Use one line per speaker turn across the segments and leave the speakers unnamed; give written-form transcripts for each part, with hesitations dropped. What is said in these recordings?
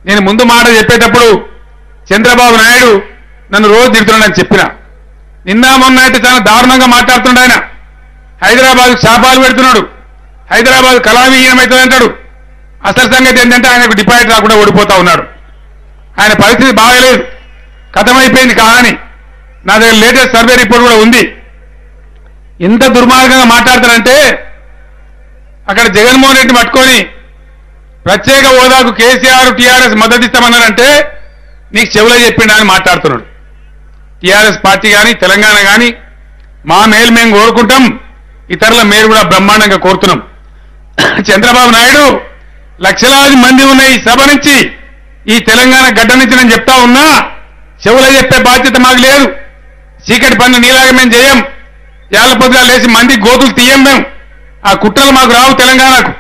నేను ముందు మాట చెప్పేటప్పుడు చంద్రబాబు నాయుడు నన్ను రోజు తిడుతున్నాడని చెప్పిన. నిన్న మొన్న అయితే చాలా దారుణంగా మాట్లాడుతున్నాడు. ఆయన హైదరాబాద్ శాపాలు పెడుతున్నాడు, హైదరాబాద్ కళావిహీనమవుతుంది అంటాడు. అసలు సంగతి ఏంటంటే ఆయనకు డిపాజిట్ రాకుండా ఓడిపోతా ఉన్నాడు. ఆయన పరిస్థితి బాగలేదు, కథమైపోయింది కహాని. నా దగ్గర లేటెస్ట్ సర్వే రిపోర్ట్ కూడా ఉంది. ఎంత దుర్మార్గంగా మాట్లాడతారంటే అక్కడ జగన్మోహన్ రెడ్డి పట్టుకొని ప్రత్యేక హోదాకు కేసీఆర్ టీఆర్ఎస్ మద్దతు ఇస్తామన్నారంటే నీకు చెవులో చెప్పిండా అని మాట్లాడుతున్నాడు. టీఆర్ఎస్ పార్టీ కానీ తెలంగాణ కానీ మా మేలు మేము కోరుకుంటాం, ఇతరుల మేలు కూడా బ్రహ్మాండంగా కోరుతున్నాం. చంద్రబాబు నాయుడు లక్షలాది మంది ఉన్న ఈ సభ నుంచి, ఈ తెలంగాణ గడ్డ నుంచి నేను చెప్తా ఉన్నా, చెవులో చెప్పే బాధ్యత మాకు లేదు. చీకటి పనులు నీలాగా మేము చేయం, ఏళ్ల పొద్దుగా లేచి మంది గోతులు తీయం. మేము ఆ కుట్రలు మాకు రావు. తెలంగాణకు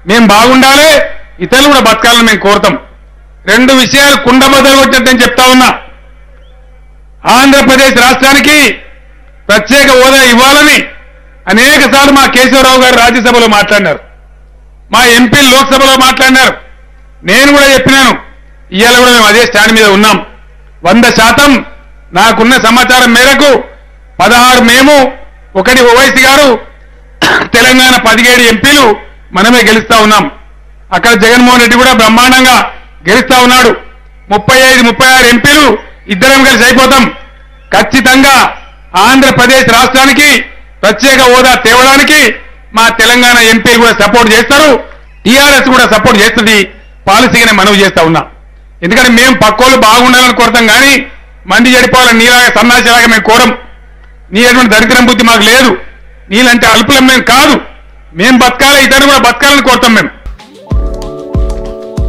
మేము బాగుండాలి, ఇతరులు కూడా బతకాలని మేము కోరుతాం. రెండు విషయాలు కుండబద్దలు కొట్టినట్టు చెప్తా ఉన్నా. ఆంధ్రప్రదేశ్ రాష్ట్రానికి ప్రత్యేక హోదా ఇవ్వాలని అనేక సార్లు మా కేశవరావు గారు రాజ్యసభలో మాట్లాడినారు, మా ఎంపీలు లోక్సభలో మాట్లాడినారు. నేను కూడా చెప్పినాను, ఇవాళ కూడా మేము అదే స్టాండ్ మీద ఉన్నాం. 100% నాకున్న సమాచారం మేరకు 16 మేము, 1 ఓవైసీ గారు, తెలంగాణ 17 ఎంపీలు మనమే గెలుస్తా ఉన్నాం. అక్కడ జగన్మోహన్ రెడ్డి కూడా బ్రహ్మాండంగా గెలుస్తా ఉన్నాడు. 35, 36 ఎంపీలు ఇద్దరం కలిసి అయిపోతాం. ఖచ్చితంగా ఆంధ్రప్రదేశ్ రాష్ట్రానికి ప్రత్యేక హోదా తేవడానికి మా తెలంగాణ ఎంపీలు కూడా సపోర్ట్ చేస్తారు, టీఆర్ఎస్ కూడా సపోర్ట్ చేస్తుంది. పాలసీగానే మనవి చేస్తా ఉన్నా. ఎందుకంటే మేము పక్కోళ్ళు బాగుండాలని కోరతాం కానీ మంది చెడిపోవాలని నీలాగా సన్నాసిలాగా మేము కోరం. నీ అటువంటి దరిద్రం బుద్ధి మాకు లేదు. నీలంటే అల్పులం మేము కాదు. మేము బతకాలి, ఇతరులు కూడా బతకాలని కోరుతాం మేము.